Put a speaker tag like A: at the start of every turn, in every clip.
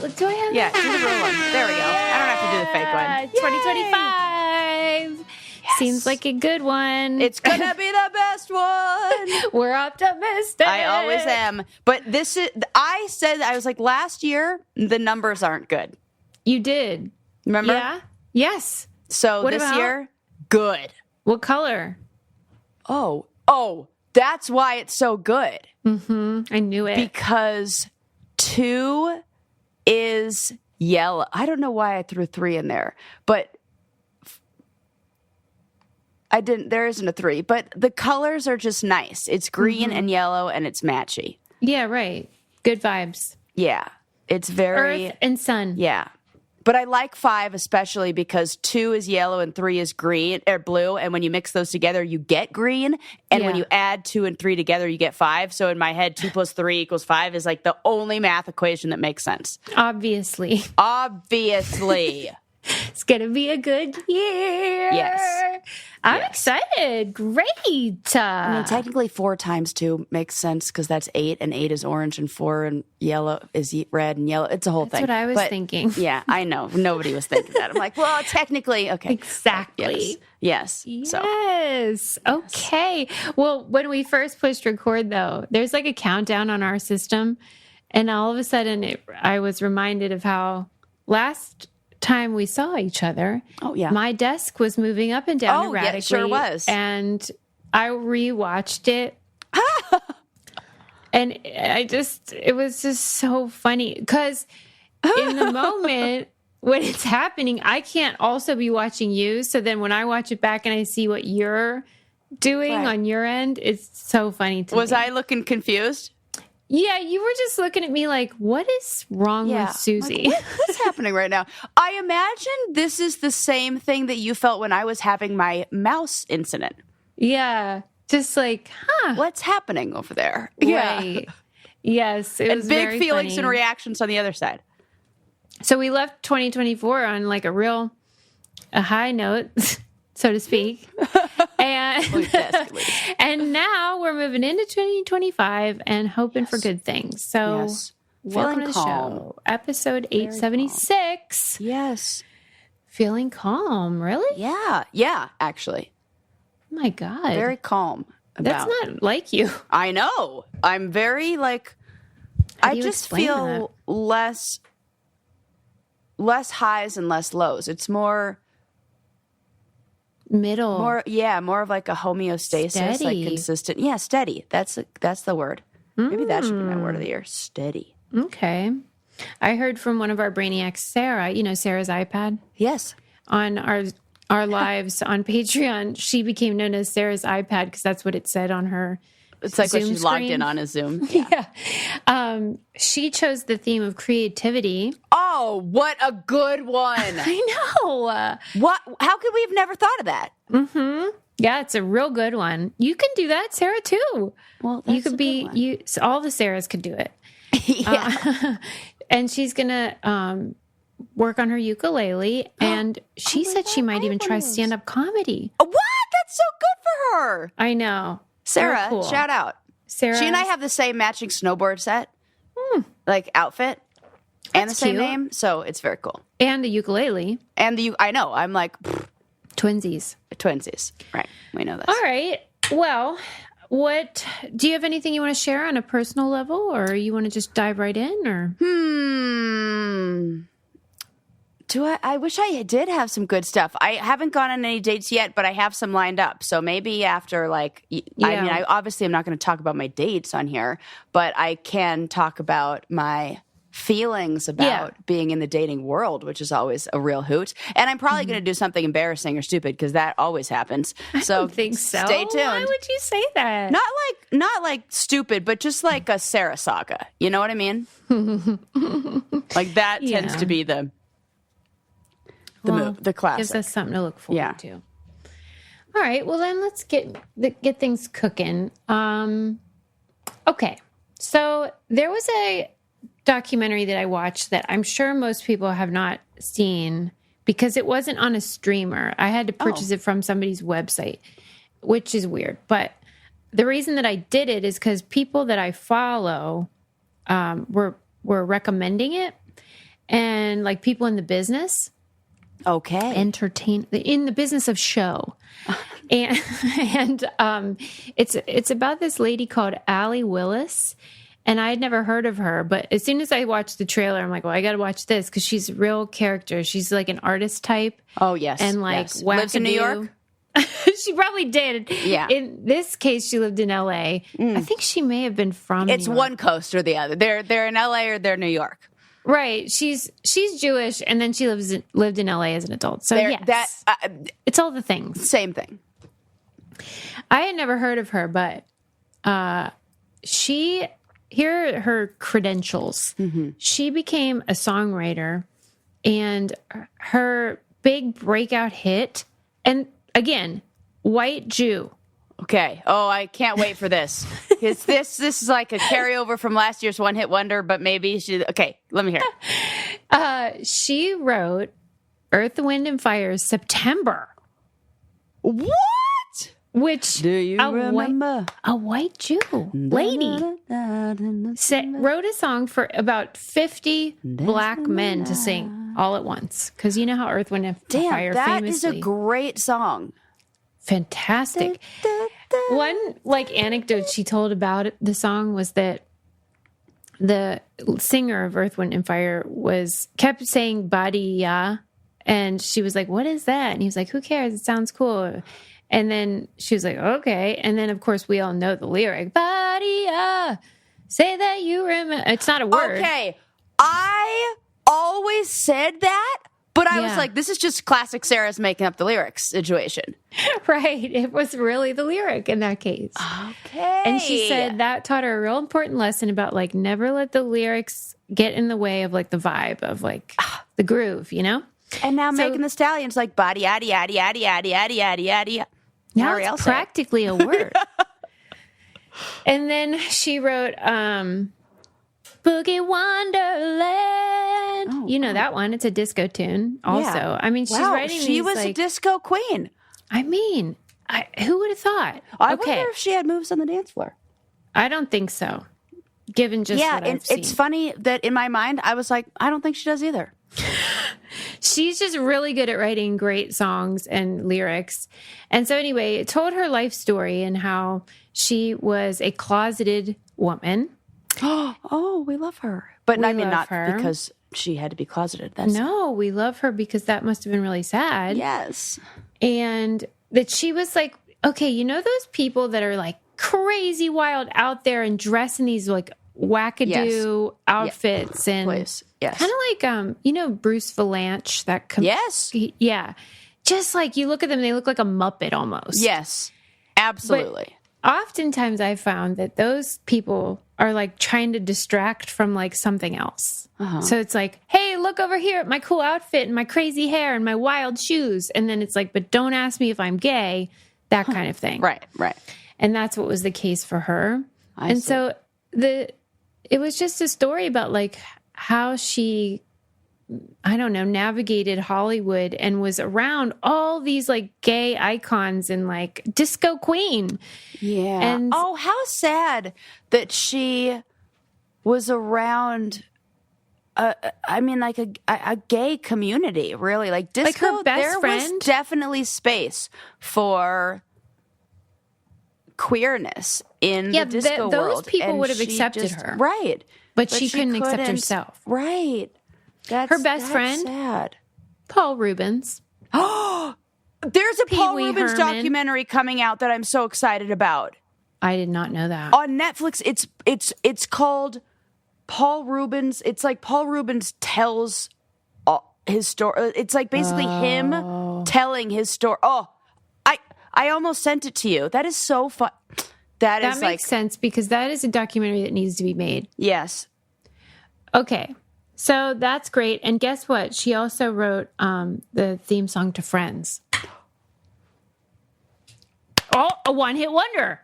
A: do I have
B: Yeah, do the real one. There we go. I don't have to do the fake one.
A: 2025. Yes. Seems like a good one.
B: It's going to be the best one.
A: We're optimistic.
B: I always am. But I said, I was like, last year, the numbers aren't good.
A: You did.
B: Remember?
A: Yeah. Yes.
B: So
A: what
B: this
A: about?
B: Year, good.
A: What color?
B: Oh, that's why it's so good.
A: Mm-hmm. I knew it.
B: Because 2 is yellow. I don't know why I threw 3 in there, but I didn't. There isn't a 3, but the colors are just nice. It's green and yellow, and it's matchy.
A: Yeah, right. Good vibes.
B: Yeah, it's very
A: Earth and sun.
B: Yeah, but I like 5 especially because 2 is yellow and 3 is green or blue, and when you mix those together, you get green. And when you add 2 and 3 together, you get 5. So in my head, 2 plus 3 equals 5 is like the only math equation that makes sense.
A: Obviously. It's going to be a good year.
B: Yes.
A: I'm excited. Great.
B: I mean, technically 4 times 2 makes sense because that's 8, and 8 is orange, and 4 and yellow is red and yellow. It's a whole thing.
A: That's what I was thinking.
B: Yeah, I know. Nobody was thinking that. I'm like, well, technically, okay.
A: Exactly.
B: Yes.
A: Yes. Okay. Well, when we first pushed record, though, there's like a countdown on our system. And all of a sudden, I was reminded of how last time we saw each other, my desk was moving up and down erratically.
B: Yeah, it sure was.
A: And I rewatched it. And it was just so funny because in the moment when it's happening, I can't also be watching you. So then when I watch it back and I see what you're doing on your end, it's so funny to me.
B: Was I looking confused?
A: Yeah, you were just looking at me like, what is wrong with Susie?
B: Like, what's happening right now? I imagine this is the same thing that you felt when I was having my mouse incident.
A: Yeah, just like,
B: what's happening over there?
A: Right. Yes, it was
B: big
A: very
B: feelings
A: funny.
B: and reactions on the other side.
A: So we left 2024 on like a high note, so to speak. And now we're moving into 2025 and hoping for good things. So welcome to the show. Episode 876.
B: Yes.
A: Feeling calm, really?
B: Yeah, actually.
A: Oh my God.
B: Very calm.
A: That's not like you.
B: I know. I'm very I just feel less highs and less lows. It's more
A: middle.
B: More of like a homeostasis,
A: steady.
B: like consistent. Yeah, steady. That's the word. Maybe that should be my word of the year. Steady.
A: Okay. I heard from one of our Brainiacs, Sarah, Sarah's iPad.
B: Yes.
A: On our lives on Patreon, she became known as Sarah's iPad because that's what it said on her
B: It's like
A: Zoom
B: when she's
A: screen.
B: logged in on a Zoom.
A: Yeah. She chose the theme of creativity.
B: Oh, what a good one.
A: I know.
B: How could we have never thought of that?
A: Mm-hmm. Yeah, it's a real good one. You can do that, Sarah, too.
B: Well, that's
A: you could be, so all the Sarahs could do it.
B: Yeah.
A: And she's going to work on her ukulele. And she said she might even try stand-up comedy.
B: What? That's so good for her.
A: I know.
B: Sarah,
A: cool.
B: shout out.
A: Sarah.
B: She and I have the same matching snowboard set, like outfit, and the same
A: cute.
B: name. So it's very cool.
A: And the ukulele.
B: And I know. I'm like,
A: Twinsies.
B: Twinsies. Right. We know this.
A: All right. Well, do you have anything you want to share on a personal level, or you want to just dive right in, or?
B: I wish I did have some good stuff. I haven't gone on any dates yet, but I have some lined up. So maybe after I obviously I'm not going to talk about my dates on here, but I can talk about my feelings about being in the dating world, which is always a real hoot. And I'm probably going to do something embarrassing or stupid because that always happens.
A: I don't think so.
B: Stay tuned.
A: Why would you say that?
B: Not like stupid, but just like a Sarah saga. You know what I mean? Like that tends to be the classic.
A: Gives us something to look forward to. All right. Well, then let's get things cooking. Okay. So there was a documentary that I watched that I'm sure most people have not seen because it wasn't on a streamer. I had to purchase it from somebody's website, which is weird. But the reason that I did it is because people that I follow were recommending it. and like people in the business.
B: Okay.
A: In the business of show. and it's about this lady called Allie Willis. And I had never heard of her, but as soon as I watched the trailer, I'm like, well, I got to watch this because she's a real character. She's like an artist type.
B: Oh, yes.
A: And like,
B: yes. Lives in New York?
A: She probably did.
B: Yeah.
A: In this case, she lived in LA. I think she may have been from
B: It's
A: New York.
B: one coast or the other. They're in LA or they're New York.
A: Right. She's Jewish, and then she lived in LA as an adult. So yes, it's all the things.
B: Same thing.
A: I had never heard of her, but here are her credentials. Mm-hmm. She became a songwriter, and her big breakout hit, and again, white Jew.
B: Okay. Oh, I can't wait for this. This is like a carryover from last year's One Hit Wonder, but maybe okay, let me hear.
A: She wrote Earth, Wind, and Fire's September.
B: What?
A: Which
B: do you remember?
A: A white Jew lady wrote a song for about 50 black men to sing all at once. Because you know how Earth, Wind, and Fire
B: that
A: famously.
B: Is a great song.
A: Fantastic. One anecdote she told about the song was that the singer of Earth, Wind, and Fire kept saying "body ya," and she was like, "What is that?" And he was like, "Who cares? It sounds cool." And then she was like, "Okay." And then of course we all know the lyric, "Body ya, say that you remember." It's not a word.
B: Okay, I always said that. But I was like, this is just classic Sarah's making up the lyrics situation.
A: Right. It was really the lyric in that case.
B: Okay.
A: And she said that taught her a real important lesson about like never let the lyrics get in the way of like the vibe of like the groove, you know?
B: And now Megan Thee Stallion's like body yaddy yaddy yaddy yaddy yaddy yaddy yaddy.
A: Now it's practically a word. And then she wrote Boogie Wonderland. Oh, you know that one. It's a disco tune also. Yeah. I mean, she's writing
B: She was a disco queen.
A: I mean, who would have thought?
B: I wonder if she had moves on the dance floor.
A: I don't think so, given just what I've seen.
B: It's funny that in my mind, I was like, I don't think she does either.
A: She's just really good at writing great songs and lyrics. And so anyway, it told her life story and how she was a closeted woman.
B: Oh, we love her. But I mean, not because she had to be closeted.
A: No, we love her because that must have been really sad.
B: Yes.
A: And that she was like, okay, you know those people that are like crazy wild out there and dress in these like wackadoo outfits and kind of like, Bruce Valanche, that
B: yes.
A: Yeah. Just like you look at them, they look like a Muppet almost.
B: Yes, absolutely.
A: But oftentimes I've found that those people are like trying to distract from like something else. Uh-huh. So it's like, hey, look over here at my cool outfit and my crazy hair and my wild shoes. And then it's like, but don't ask me if I'm gay, that kind of thing.
B: Right.
A: And that's what was the case for her. I see. So it was just a story about like how she, I don't know, navigated Hollywood and was around all these like gay icons and like disco queen.
B: Yeah.
A: And
B: how sad that she was around like a gay community, really. Like disco,
A: like her best friend
B: was definitely space for queerness in the disco world.
A: Those people would have accepted her.
B: Right.
A: But she couldn't accept herself.
B: Right.
A: Her best friend,
B: sad.
A: Paul Rubens.
B: Oh, there's a Paul Rubens documentary coming out that I'm so excited about.
A: I did not know that.
B: On Netflix, it's called Paul Rubens. It's like Paul Rubens tells his story. It's like basically him telling his story. Oh, I almost sent it to you. That is so fun. That
A: makes sense because that is a documentary that needs to be made.
B: Yes.
A: Okay. So that's great. And guess what? She also wrote the theme song to Friends. Oh, a one-hit wonder.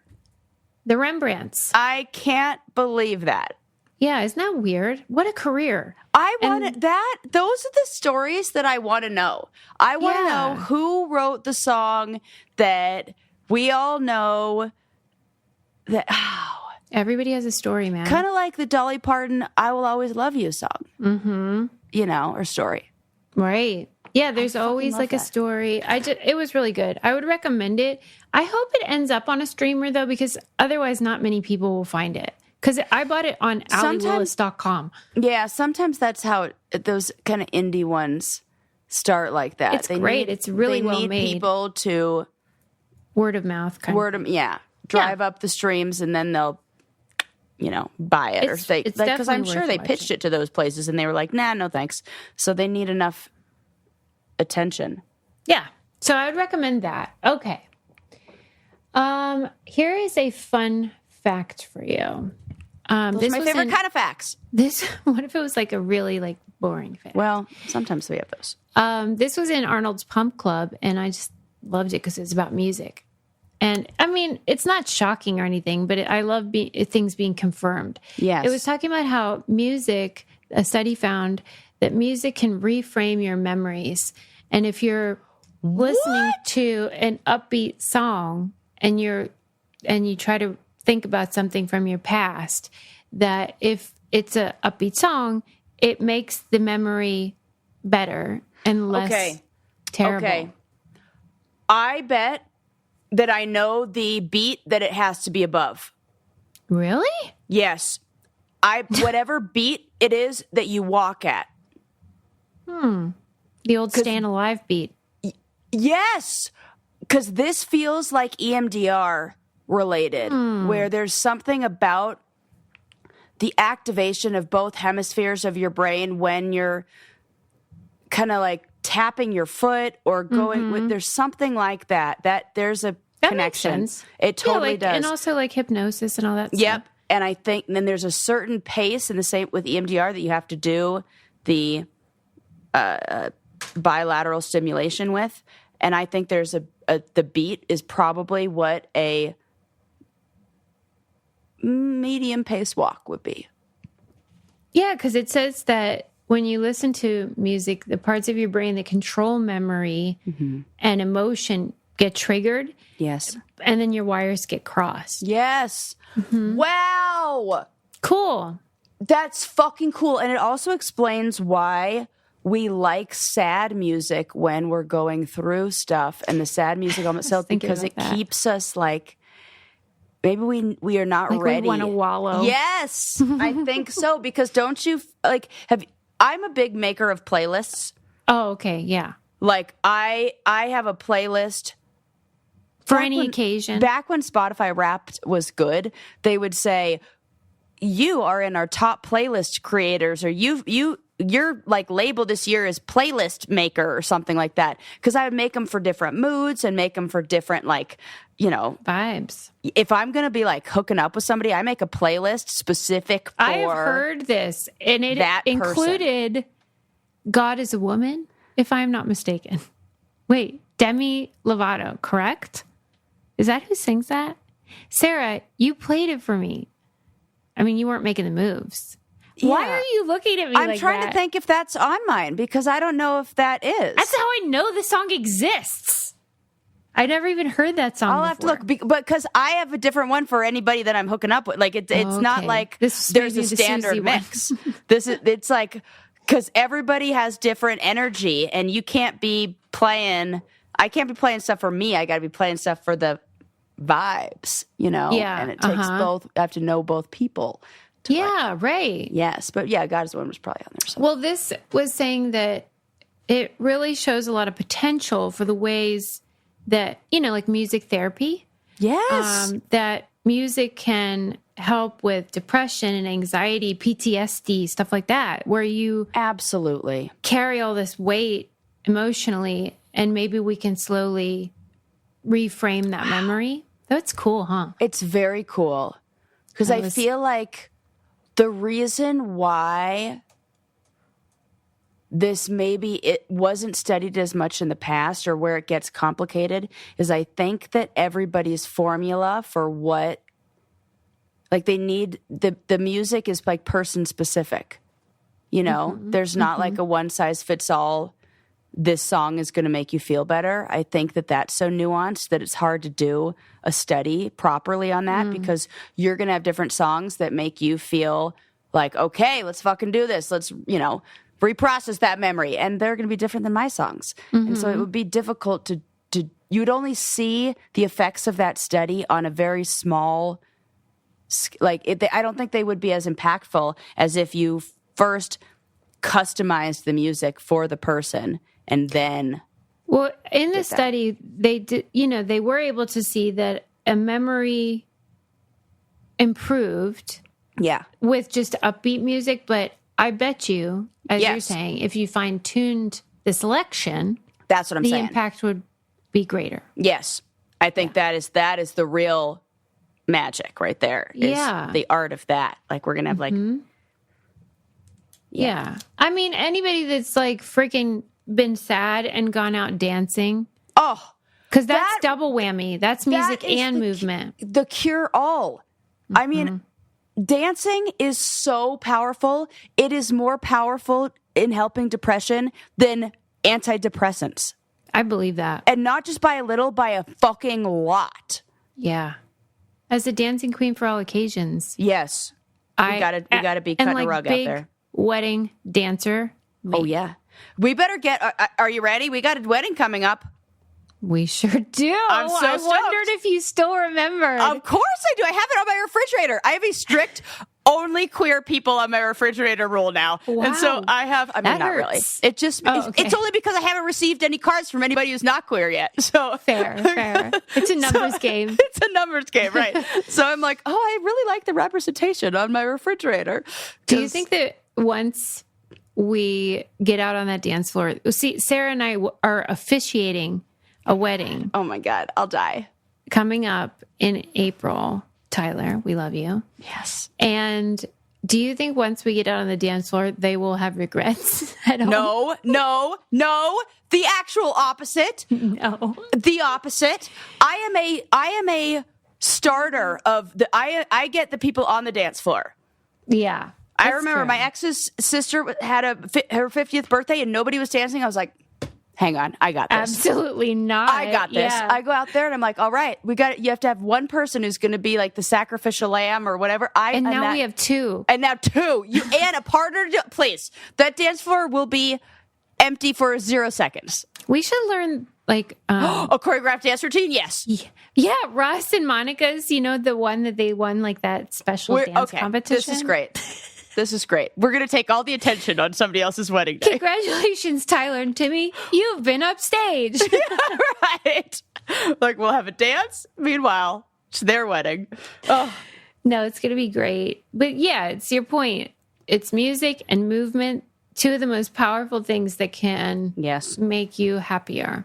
A: The Rembrandts.
B: I can't believe that.
A: Yeah, isn't that weird? What a career.
B: Those are the stories that I want to know. I want to know who wrote the song that we all know that
A: everybody has a story, man.
B: Kind of like the Dolly Parton "I Will Always Love You" song.
A: Mm-hmm.
B: or story.
A: Right. Yeah, there's always like a story. It was really good. I would recommend it. I hope it ends up on a streamer though, because otherwise not many people will find it. Because I bought it on AllieWillis.com.
B: Yeah, sometimes that's how those kind of indie ones start like that.
A: It's great. It's really well made.
B: They need people to
A: word of mouth
B: drive up the streams, and then they'll buy it, because I'm sure they pitched it to those places and they were like, nah, no thanks. So they need enough attention.
A: Yeah. So I would recommend that. Okay. Here is a fun fact for you.
B: Those are my favorite kind of facts.
A: What if it was like a really like boring fact?
B: Well, sometimes we have those.
A: This was in Arnold's Pump Club, and I just loved it because it was about music. And I mean, it's not shocking or anything, but I love things being confirmed.
B: Yes.
A: It was talking about how music, a study found that music can reframe your memories. And if you're listening to an upbeat song and you try to think about something from your past, that if it's a upbeat song, it makes the memory better and less terrible. Okay.
B: I bet that I know the beat that it has to be above.
A: Really?
B: Yes. Whatever beat it is that you walk at.
A: The old Stayin' Alive beat.
B: Yes. Because this feels like EMDR related, where there's something about the activation of both hemispheres of your brain when you're kind of like tapping your foot or going with, there's something like that there's a connection.
A: Makes sense.
B: It totally does.
A: And also like hypnosis and all that
B: Yep.
A: stuff.
B: And I think then there's a certain pace in the same with EMDR that you have to do the bilateral stimulation with. And I think there's the beat is probably what a medium pace walk would be.
A: Yeah, because it says that when you listen to music, the parts of your brain that control memory and emotion get triggered.
B: Yes.
A: And then your wires get crossed.
B: Yes. Wow.
A: Cool.
B: That's fucking cool. And it also explains why we like sad music when we're going through stuff, and the sad music on itself, because it keeps us like, maybe we are not
A: like
B: ready.
A: We want to wallow.
B: Yes, I think so. Because don't you I'm a big maker of playlists.
A: Oh, okay. Yeah.
B: Like I have a playlist
A: for any occasion.
B: Back when Spotify Wrapped was good, they would say, you are in our top playlist creators, or you're like labeled this year as playlist maker or something like that. Because I would make them for different moods and make them for different
A: vibes.
B: If I'm going to be like hooking up with somebody, I make a playlist specific for
A: I have heard this, and it included God is a Woman, if I'm not mistaken. Wait, Demi Lovato, correct? Is that who sings that? Sarah, you played it for me. I mean, you weren't making the moves. Yeah. Why are you looking at me
B: I'm trying to think if that's on mine, because I don't know if that is.
A: That's how I know the song exists. I never even heard that song
B: I'll have to look, because I have a different one for anybody that I'm hooking up with. Like it's not like there's a standard mix. It's like, because everybody has different energy, and you can't be playing. I can't be playing stuff for me. I got to be playing stuff for the vibes,
A: Yeah,
B: and it takes both. I have to know both people.
A: Right.
B: Yes, but yeah, God is the One was probably on there. So.
A: Well, this was saying that it really shows a lot of potential for the ways that, like music therapy.
B: Yes.
A: That music can help with depression and anxiety, PTSD, stuff like that, where you
B: absolutely
A: carry all this weight emotionally, and maybe we can slowly reframe that memory. That's cool, huh?
B: It's very cool. Because I feel like the reason why this maybe it wasn't studied as much in the past, or where it gets complicated, is I think that everybody's formula for what, like they need, the music is like person specific. There's not like a one size fits all. This song is going to make you feel better. I think that that's so nuanced that it's hard to do a study properly on that, because you're going to have different songs that make you feel like, okay, let's fucking do this. Let's, reprocess that memory, and they're going to be different than my songs. And so it would be difficult to you'd only see the effects of that study on a very small, I don't think they would be as impactful as if you first customized the music for the person and then.
A: Well, in the study, they did, they were able to see that a memory improved with just upbeat music, but I bet you, as you're saying, if you fine-tuned the selection,
B: that's what I'm saying.
A: The impact would be greater.
B: Yes. I think that is the real magic right there. Is the art of that. Like, we're going to have
A: Yeah. I mean, anybody that's like freaking been sad and gone out dancing.
B: Oh,
A: because that's double whammy. That's music and movement.
B: The cure all. I mean, dancing is so powerful. It is more powerful in helping depression than antidepressants.
A: I believe that.
B: And not just by a little, by a fucking lot.
A: Yeah. As a dancing queen for all occasions.
B: Yes. We gotta be cutting a rug out there.
A: Wedding dancer.
B: Oh, yeah. We better get, are you ready? We got a wedding coming up.
A: We sure do.
B: I'm so stoked.
A: I wondered if you still remember.
B: Of course I do. I have it on my refrigerator. I have a strict only queer people on my refrigerator rule now.
A: Wow.
B: And so I have, not really. It just, it's only because I haven't received any cards from anybody who's not queer yet. So
A: Fair. It's a numbers game.
B: It's a numbers game, right? So I'm like, I really like the representation on my refrigerator.
A: Do you think that once we get out on that dance floor, see, Sarah and I are officiating a wedding.
B: Oh my God, I'll die.
A: Coming up in April. Tyler, we love you.
B: Yes.
A: And do you think once we get out on the dance floor, they will have regrets at all?
B: No. The actual opposite.
A: No.
B: The opposite. I am a starter of I get the people on the dance floor.
A: Yeah.
B: I remember my ex's sister had her 50th birthday and nobody was dancing. I was like, hang on, I got this.
A: Absolutely not.
B: I got this.
A: Yeah.
B: I go out there and I'm like, all right, you have to have one person who's going to be like the sacrificial lamb or whatever.
A: And now we have two.
B: And now two. And a partner. Please. That dance floor will be empty for 0 seconds.
A: We should learn like
B: a choreographed dance routine. Yes.
A: Yeah. Russ and Monica's, the one that they won like that special dance competition.
B: This is great. This is great. We're going to take all the attention on somebody else's wedding day.
A: Congratulations, Tyler and Timmy. You've been upstage.
B: Right. Like, we'll have a dance. Meanwhile, it's their wedding. Oh.
A: No, it's going to be great. But yeah, it's your point. It's music and movement, two of the most powerful things that can make you happier.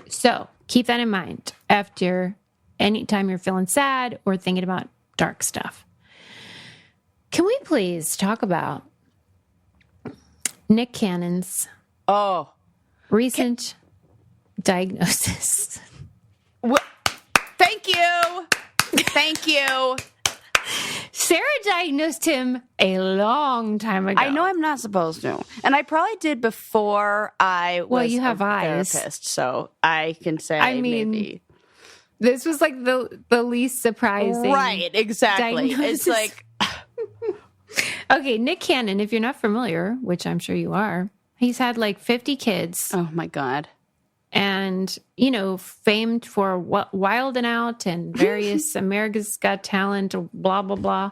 A: So keep that in mind after anytime you're feeling sad or thinking about dark stuff. Can we please talk about Nick Cannon's recent diagnosis?
B: Thank you. Thank you.
A: Sarah diagnosed him a long time ago.
B: I know I'm not supposed to. And I probably did before I was
A: you have eyes.
B: Therapist, so I can say maybe.
A: This was like the least surprising.
B: Right, exactly.
A: Diagnosis.
B: It's like...
A: Okay, Nick Cannon, if you're not familiar, which I'm sure you are, he's had like 50 kids.
B: Oh my God.
A: And, famed for Wild and Out and various America's Got Talent, blah, blah,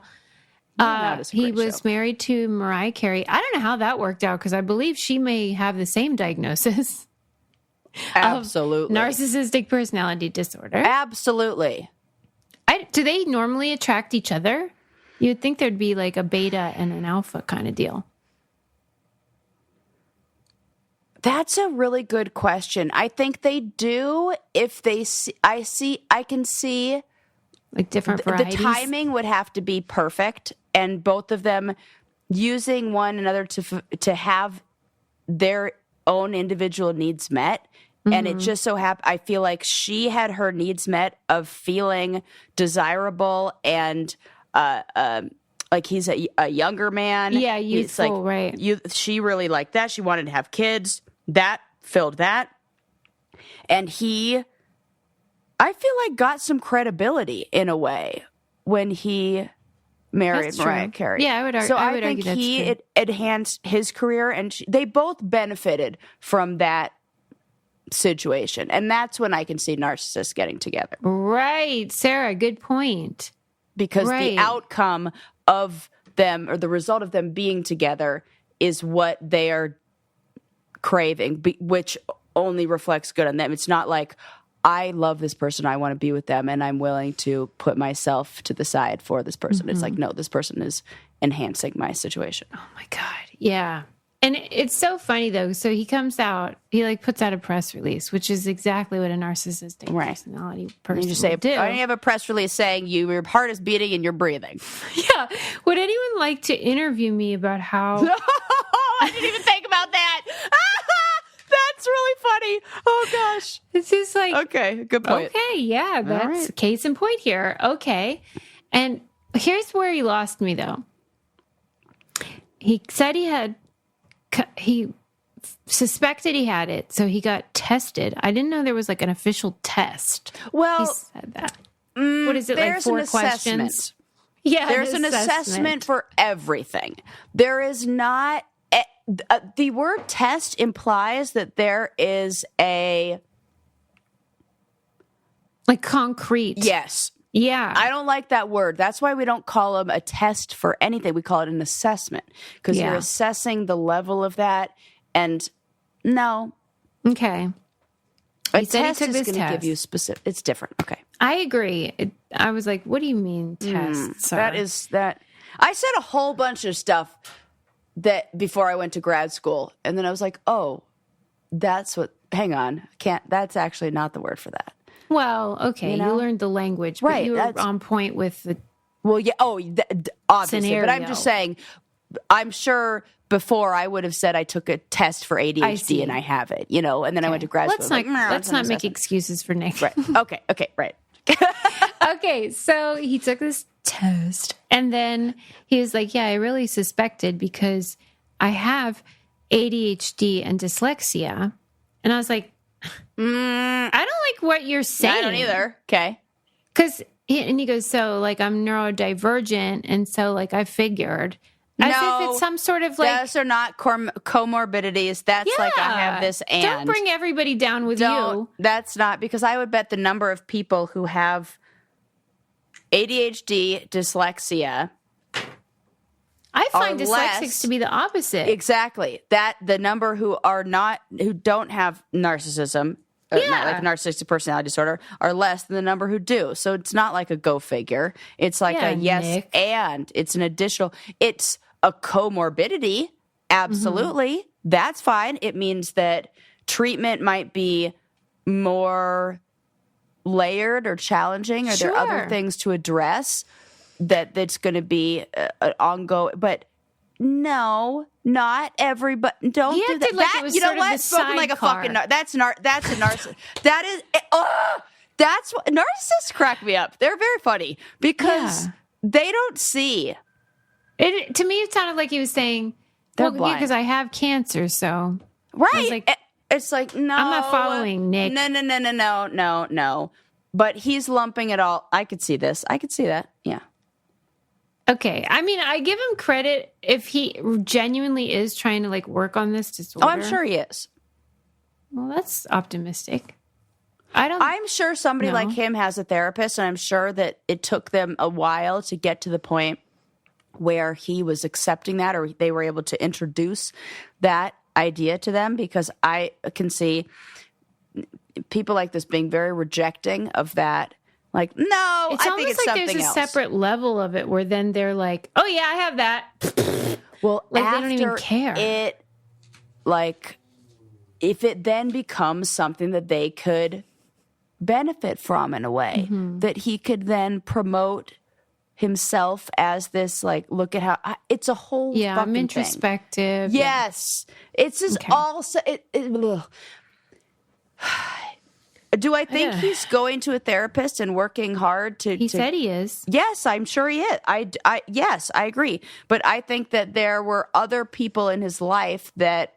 A: blah. He was married to Mariah Carey. I don't know how that worked out because I believe she may have the same diagnosis.
B: Absolutely.
A: Narcissistic personality disorder.
B: Absolutely.
A: Do they normally attract each other? You'd think there'd be like a beta and an alpha kind of deal.
B: That's a really good question. I think they do if they see, I can see
A: like different varieties.
B: The timing would have to be perfect and both of them using one another to have their own individual needs met. Mm-hmm. And it just so happened, I feel like she had her needs met of feeling desirable and like he's a younger man.
A: Yeah, youthful, right.
B: She really liked that. She wanted to have kids. That filled that. And he, I feel like, got some credibility in a way when he married Mariah Carey.
A: Yeah, I would
B: so
A: I would
B: think
A: argue that's
B: he
A: true.
B: enhanced his career, and they both benefited from that situation. And that's when I can see narcissists getting together.
A: Right, Sarah, good point.
B: Because the outcome of them, or the result of them being together, is what they are craving, which only reflects good on them. It's not like, I love this person, I want to be with them, and I'm willing to put myself to the side for this person. It's like, no, this person is enhancing my situation.
A: Oh my God. Yeah. And it's so funny though. So he comes out, he like puts out a press release, which is exactly what a narcissistic personality person
B: you just say,
A: would do.
B: I have a press release saying your heart is beating and you're breathing.
A: Yeah. Would anyone like to interview me about how...
B: I didn't even think about that. That's really funny. Oh gosh.
A: It's just like...
B: Okay, good point.
A: Okay, yeah, that's case in point here. Okay. And here's where he lost me though. He said he suspected he had it, so he got tested. I didn't know there was like an official test.
B: Well,
A: he said that. What is it, like 4 questions? Yeah,
B: there's an assessment for everything. There is not the word test implies that there is a
A: like concrete.
B: Yes.
A: Yeah.
B: I don't like that word. That's why we don't call them a test for anything. We call it an assessment, because you're assessing the level of that. And no.
A: Okay.
B: A test is going to give you specific. It's different. Okay.
A: I agree. I was like, what do you mean test?
B: That is that. I said a whole bunch of stuff that before I went to grad school. And then I was like, oh, that's what, hang on. That's actually not the word for that.
A: Well, okay, you learned the language, but you were on point with the
B: yeah. Oh, obviously,
A: scenario.
B: But I'm just saying. I'm sure before I would have said I took a test for ADHD and I have it, and then I went to grad school.
A: Let's not make excuses for Nick.
B: Right. Okay. Right.
A: Okay. So he took this test, and then he was like, "Yeah, I really suspected because I have ADHD and dyslexia," and I was like. I don't like what you're saying.
B: I don't either. Okay.
A: Because, and he goes, so like I'm neurodivergent. And so like I figured as if it's some sort of like.
B: Those are not comorbidities. That's like I have this and.
A: Don't bring everybody down with you.
B: That's not, because I would bet the number of people who have ADHD, dyslexia.
A: I find dyslexics to be the opposite.
B: Exactly. That the number who don't have narcissism, not like narcissistic personality disorder, are less than the number who do. So it's not like a go figure. It's like a yes, Nick. And it's an additional, it's a comorbidity. Absolutely. That's fine. It means that treatment might be more layered or challenging, or there are other things to address. That's going to be an ongoing, but no, not everybody. Don't do that.
A: Like you know what? Spoken like a fucking.
B: That's a narcissist. That is. That's what narcissists crack me up. They're very funny because they don't see.
A: It to me, it sounded like he was saying, "Well, because I have cancer, so
B: right." It's like no,
A: I'm not following Nick.
B: No. But he's lumping it all. I could see this. I could see that. Yeah.
A: Okay. I mean, I give him credit if he genuinely is trying to like work on this disorder.
B: Oh, I'm sure he is.
A: Well, that's optimistic.
B: I'm sure somebody like him has a therapist, and I'm sure that it took them a while to get to the point where he was accepting that, or they were able to introduce that idea to them, because I can see people like this being very rejecting of that. Like, no,
A: it's
B: I think it's
A: like
B: something
A: there's
B: else.
A: A separate level of it where then they're like, oh yeah, I have that.
B: Well,
A: like they don't even care.
B: It, like, if it then becomes something that they could benefit from in a way, that he could then promote himself as this, like, look at how it's a whole fucking
A: I'm introspective.
B: Thing. Yes, it's just also Do I think he's going to a therapist and working hard to?
A: He said he is.
B: Yes, I'm sure he is. Yes, I agree. But I think that there were other people in his life that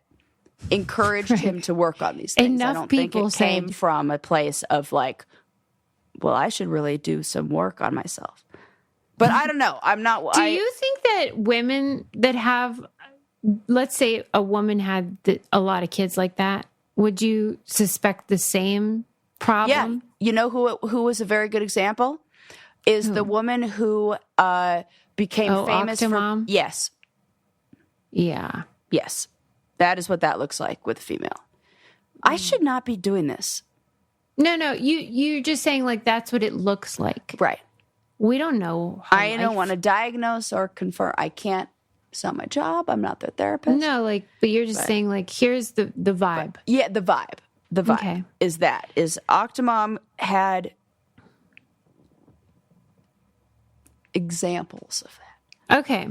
B: encouraged him to work on these things. I don't think it came from a place of like, well, I should really do some work on myself. But I don't know. I'm not.
A: Do you think that women that have, let's say a woman had a lot of kids like that, would you suspect the same problem?
B: Yeah. You know who was a very good example? Is the woman who became famous
A: Octomom?
B: Yes.
A: Yeah.
B: Yes. That is what that looks like with a female. I should not be doing this.
A: No. You're just saying like that's what it looks like.
B: Right.
A: We don't know.
B: I don't want to diagnose or confirm. I can't. It's not my job. I'm not their therapist.
A: No, like, but you're just saying like, here's the vibe.
B: Yeah, the vibe. The vibe is Octomom had examples of that.
A: Okay.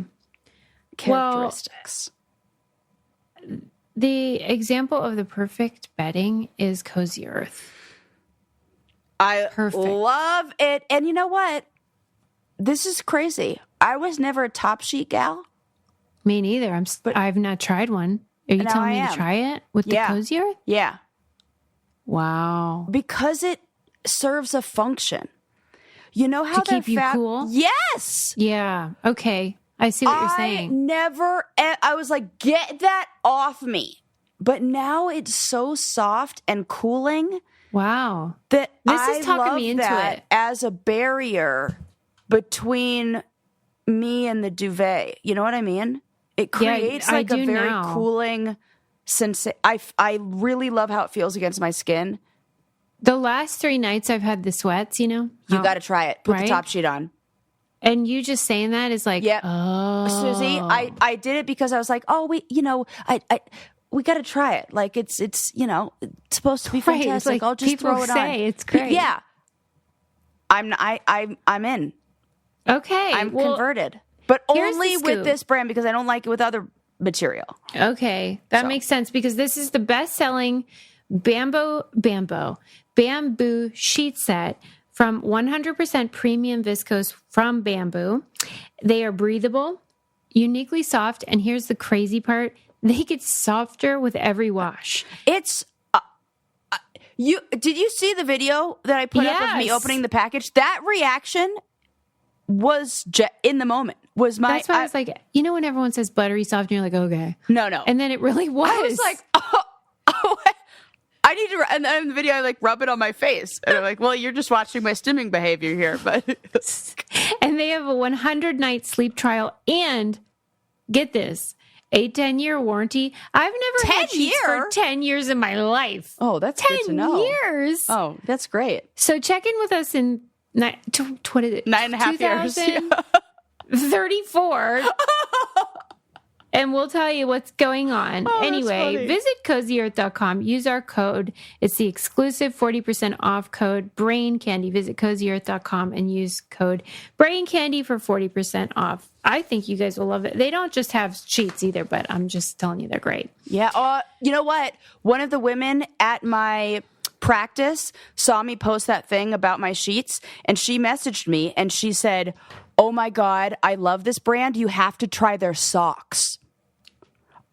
B: Characteristics.
A: Well, the example of the perfect bedding is Cozy Earth.
B: I love it. And you know what? This is crazy. I was never a top sheet gal.
A: Me neither. I've not tried one. Are you telling me to try it with the Cozy Earth?
B: Yeah.
A: Wow.
B: Because it serves a function. You know how
A: to keep you cool?
B: Yes.
A: Yeah. Okay. I see what you're saying.
B: I was like, get that off me. But now it's so soft and cooling.
A: Wow.
B: That
A: this is talking me into it
B: as a barrier between me and the duvet. You know what I mean? It creates a very cooling sensation. I really love how it feels against my skin.
A: The last 3 nights I've had the sweats, you know?
B: You got to try it. Put the top sheet on.
A: And you just saying that is like, oh.
B: Susie, I did it because I was like, oh, we got to try it. Like it's it's supposed to be fantastic.
A: Like,
B: I'll just throw it on.
A: It's great.
B: Yeah. I'm in.
A: Okay.
B: I'm converted. But only with this brand because I don't like it with other material.
A: Okay. That makes sense because this is the best-selling bamboo sheet set from 100% premium viscose from bamboo. They are breathable, uniquely soft, and here's the crazy part. They get softer with every wash.
B: It's did you see the video that I put up of me opening the package? That reaction was in the moment. That's
A: why I was like, when everyone says buttery soft, and you're like, okay.
B: No.
A: And then it really was.
B: I was like, I need to, and then in the video, I like rub it on my face. And I'm like, well, you're just watching my stimming behavior here. But
A: and they have a 100-night sleep trial and get this, a 10-year warranty. I've never had sheets for 10 years in my life.
B: Oh, that's good to know.
A: 10 years.
B: Oh, that's great.
A: So check in with us in, what is it?
B: 9.5 years.
A: 34. And we'll tell you what's going on. Anyway, visit CozyEarth.com. Use our code. It's the exclusive 40% off code, Brain Candy. Visit CozyEarth.com and use code Brain Candy for 40% off. I think you guys will love it. They don't just have sheets either, but I'm just telling you they're great.
B: Yeah. You know what? One of the women at my practice saw me post that thing about my sheets, and she messaged me, and she said, oh, my God, I love this brand. You have to try their socks.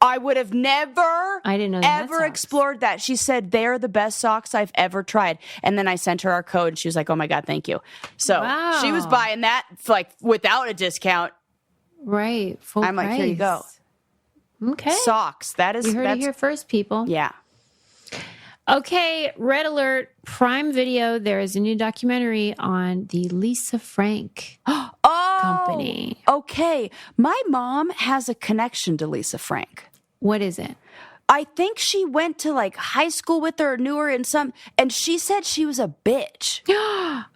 B: I would have never, ever explored that. She said, they're the best socks I've ever tried. And then I sent her our code, and she was like, oh, my God, thank you. So she was buying that like without a discount.
A: Right. Full price.
B: I'm like, here you go.
A: Okay.
B: Socks.
A: You heard it here first, people.
B: Yeah.
A: Okay, red alert, Prime Video. There is a new documentary on the Lisa Frank company.
B: Okay. My mom has a connection to Lisa Frank.
A: What is it?
B: I think she went to like high school with her or knew her and she said she was a bitch.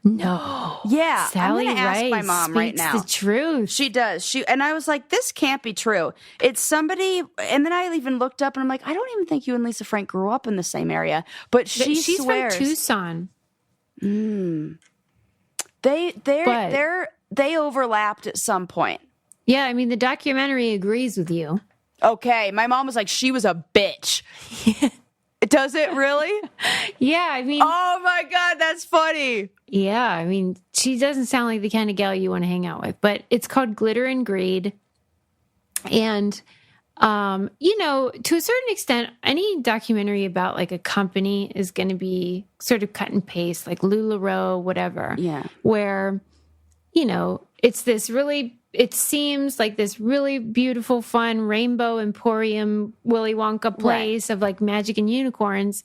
A: No.
B: Yeah.
A: Sally
B: I'm going to ask my mom right now.
A: The truth.
B: She does. And I was like, this can't be true. It's somebody, and then I even looked up and I'm like, I don't even think you and Lisa Frank grew up in the same area, but she's swears.
A: From Tucson.
B: They overlapped at some point.
A: Yeah. I mean, the documentary agrees with you.
B: Okay, my mom was like, she was a bitch. Does it really?
A: Yeah, I mean...
B: Oh my God, that's funny.
A: Yeah, I mean, she doesn't sound like the kind of gal you want to hang out with, but it's called Glitter and Greed. And, to a certain extent, any documentary about like a company is going to be sort of cut and paste, like LuLaRoe, whatever.
B: Yeah.
A: Where, it seems like this really beautiful, fun rainbow emporium, Willy Wonka place of like magic and unicorns.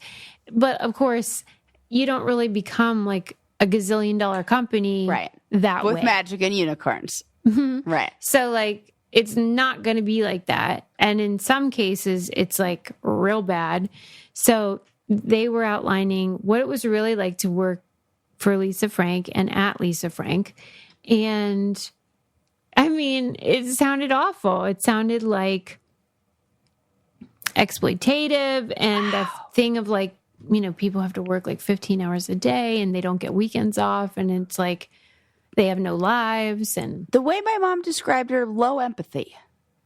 A: But of course, you don't really become like a gazillion-dollar company that way.
B: With magic and unicorns. Right.
A: So like, it's not going to be like that. And in some cases, it's like real bad. So they were outlining what it was really like to work for Lisa Frank and at Lisa Frank. And I mean, it sounded awful. It sounded like exploitative and a thing of like, you know, people have to work like 15 hours a day and they don't get weekends off. And it's like, they have no lives. And
B: the way my mom described her, low empathy.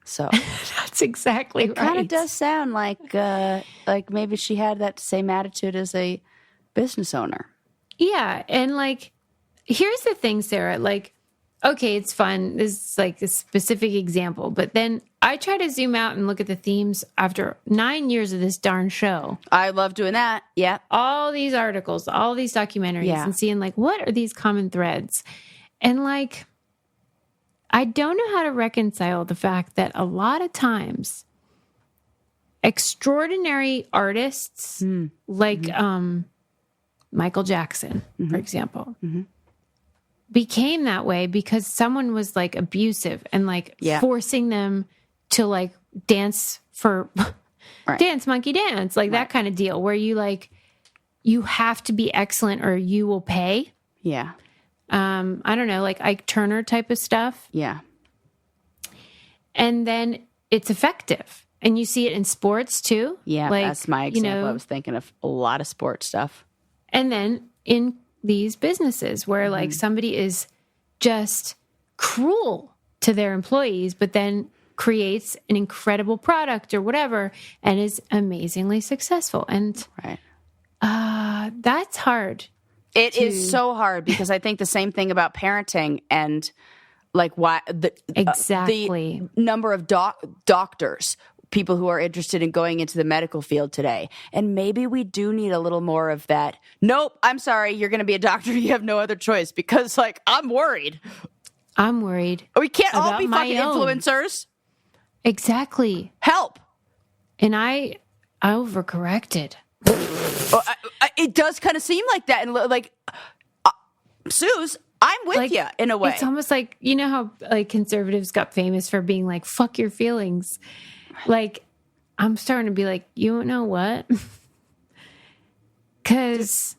B: So
A: that's exactly right.
B: It kind of does sound like maybe she had that same attitude as a business owner.
A: Yeah. And like, here's the thing, Sarah, like, okay, it's fun. This is like a specific example, but then I try to zoom out and look at the themes after 9 years of this darn show.
B: I love doing that. Yeah.
A: All these articles, all these documentaries and seeing like, what are these common threads? And like, I don't know how to reconcile the fact that a lot of times extraordinary artists like Michael Jackson, for example, became that way because someone was like abusive and like forcing them to like dance for dance monkey dance, like that kind of deal where you like, you have to be excellent or you will pay.
B: Yeah.
A: I don't know, like Ike Turner type of stuff.
B: Yeah.
A: And then it's effective. And you see it in sports too.
B: Yeah,
A: like,
B: that's my example.
A: You know,
B: I was thinking of a lot of sports stuff.
A: And then in these businesses where like somebody is just cruel to their employees, but then creates an incredible product or whatever and is amazingly successful. And that's hard.
B: It is so hard because I think the same thing about parenting and like why the number of doctors, people who are interested in going into the medical field today. And maybe we do need a little more of that. Nope, I'm sorry, you're going to be a doctor. You have no other choice because like I'm worried. We can't all be fucking influencers.
A: Exactly.
B: Help.
A: And I overcorrected.
B: It does kind of seem like that. And like, Suze, I'm with you in a way.
A: It's almost like, you know how like conservatives got famous for being like, fuck your feelings. Like, I'm starting to be like, you know what? Because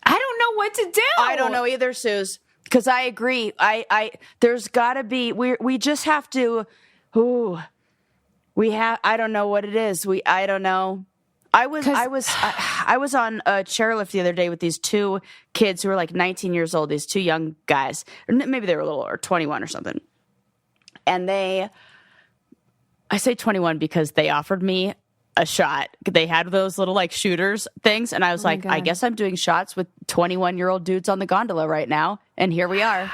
A: I don't know what to do.
B: I don't know either, Suze. Because I agree. There's got to be, we just have to, I don't know what it is. I don't know. I was on a chairlift the other day with these two kids who were like 19 years old, these two young guys, or maybe they were a little older, 21 or something. And I say 21 because they offered me a shot. They had those little like shooters things. And I was like, I guess I'm doing shots with 21-year-old dudes on the gondola right now. And here we are.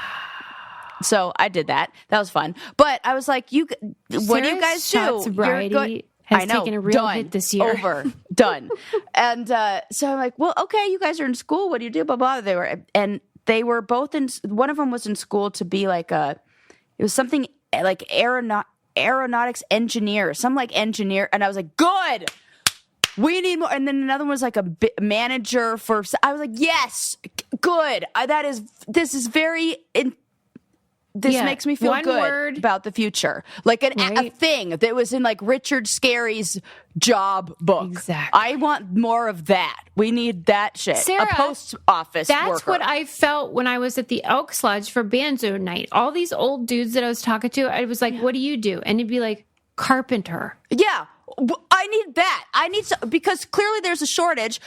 B: So I did that. That was fun. But I was like, what do you guys do?
A: Sobriety has taken a real hit this year.
B: Done. And so I'm like, well, okay, you guys are in school. What do you do? Blah, blah. They were both one of them was in school to be like it was something like aeronautics engineer, some like engineer. And I was like, good. We need more. And then another one was like a manager for, I was like, yes, good. This makes me feel good about the future. Like a thing that was in like Richard Scarry's job book.
A: Exactly.
B: I want more of that. We need that shit.
A: Sarah,
B: a post office
A: That's
B: worker.
A: what I felt when I was at the Elks Lodge for Banjo Night. All these old dudes that I was talking to, I was like, what do you do? And he'd be like, carpenter.
B: Yeah. I need that. Because clearly there's a shortage.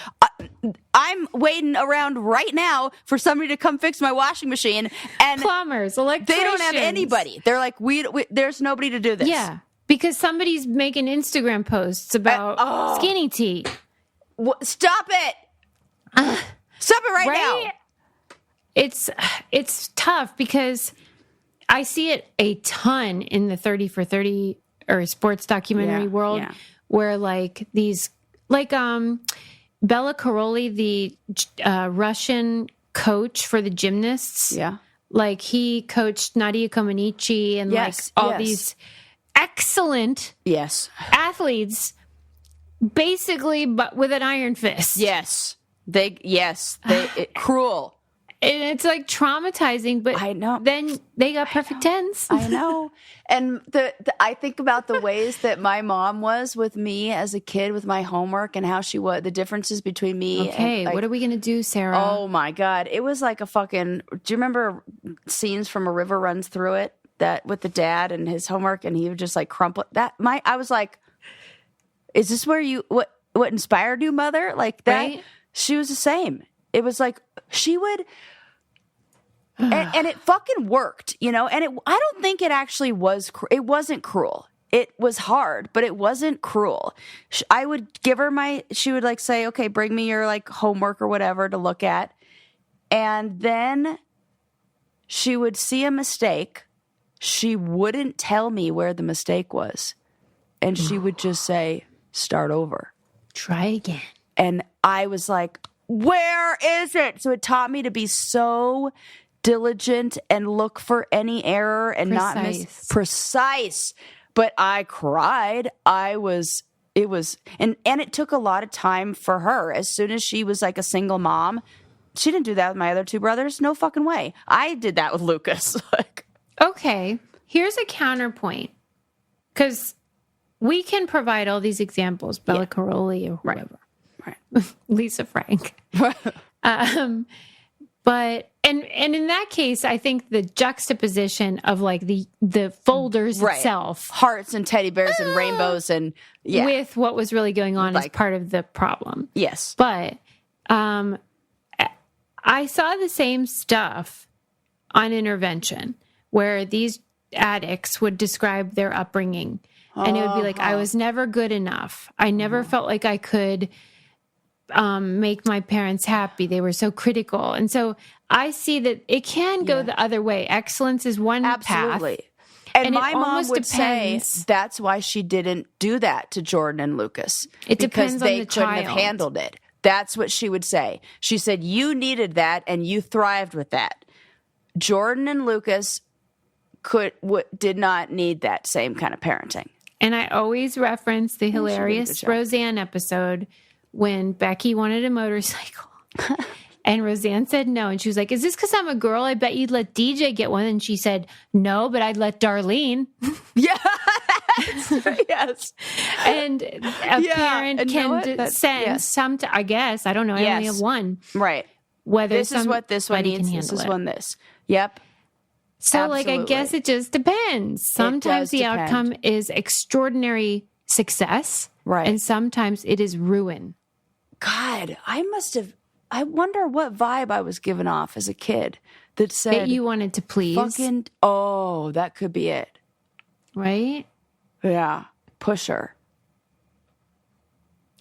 B: I'm waiting around right now for somebody to come fix my washing machine. And
A: plumbers, electricians.
B: They don't have anybody. They're like, there's nobody to do this.
A: Yeah. Because somebody's making Instagram posts about skinny tea.
B: Stop it. Stop it right now.
A: It's tough because I see it a ton in the 30 for 30 or sports documentary world where like these, like Bella Karolyi, the Russian coach for the gymnasts.
B: Yeah.
A: like he coached Nadia Comaneci and like all these excellent athletes, basically, but with an iron fist.
B: Cruel.
A: And it's like traumatizing, but
B: I know.
A: Then they got perfect tens.
B: I know. And I think about the ways that my mom was with me as a kid with my homework and how she was, the differences between me.
A: Okay,
B: and, like,
A: what are we going to do, Sarah?
B: Oh my God. It was like a fucking, do you remember scenes from A River Runs Through It, that with the dad and his homework, and he would just like crumple I was like, is this where what inspired you, mother? Like that. Right? She was the same. It was like, she would, and it fucking worked, you know, and I don't think it actually was, it wasn't cruel. It was hard, but it wasn't cruel. I would give her she would like say, okay, bring me your like homework or whatever to look at. And then she would see a mistake. She wouldn't tell me where the mistake was. And she would just say, start over.
A: Try again.
B: And I was like, where is it? So it taught me to be so diligent and look for any error and not miss precise. But I cried. It was, and it took a lot of time for her. As soon as she was like a single mom, she didn't do that with my other two brothers. No fucking way. I did that with Lucas.
A: Okay. Here's a counterpoint. Because we can provide all these examples, Bella Caroli or whoever. Right. Lisa Frank. But in that case, I think the juxtaposition of like the folders itself,
B: hearts and teddy bears and rainbows and
A: with what was really going on is part of the problem.
B: Yes.
A: But I saw the same stuff on Intervention where these addicts would describe their upbringing, and it would be like, I was never good enough. I never felt like I could make my parents happy. They were so critical. And so I see that it can go the other way. Excellence is one path.
B: And my mom would say that's why she didn't do that to Jordan and Lucas.
A: It depends on the child.
B: Because they couldn't have handled it. That's what she would say. She said, you needed that and you thrived with that. Jordan and Lucas did not need that same kind of parenting.
A: And I always reference the hilarious Roseanne episode when Becky wanted a motorcycle and Roseanne said no. And she was like, is this because I'm a girl? I bet you'd let DJ get one. And she said, no, but I'd let Darlene.
B: Yeah. Yes.
A: And a parent can sense I guess, I don't know. I only have one.
B: Right.
A: Whether
B: this is what this one needs. This is one this. Yep.
A: So absolutely. Like, I guess it just depends. Sometimes the outcome is extraordinary success.
B: Right.
A: And sometimes it is ruin.
B: God, I wonder what vibe I was given off as a kid that said
A: that you wanted to please.
B: That could be it.
A: Right?
B: Yeah. Pusher.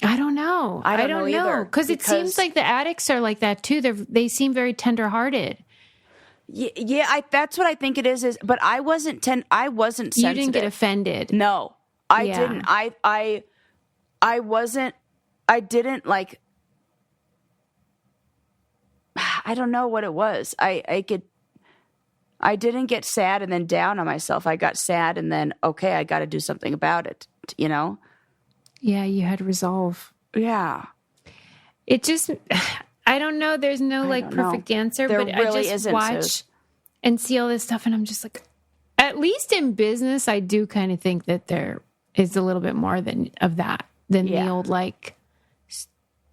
A: I don't know. I don't know. Because it seems like the addicts are like that too. They seem very tenderhearted.
B: Yeah, that's what I think it is. But I wasn't sensitive.
A: You didn't get offended.
B: No, I didn't. I wasn't. I didn't like. I don't know what it was. I didn't get sad and then down on myself. I got sad and then, okay, I got to do something about it, you know?
A: Yeah, you had resolve.
B: Yeah.
A: It just, I don't know. There's no perfect answer, but really I just watch and see all this stuff and I'm just like, at least in business, I do kind of think that there is a little bit more than the old like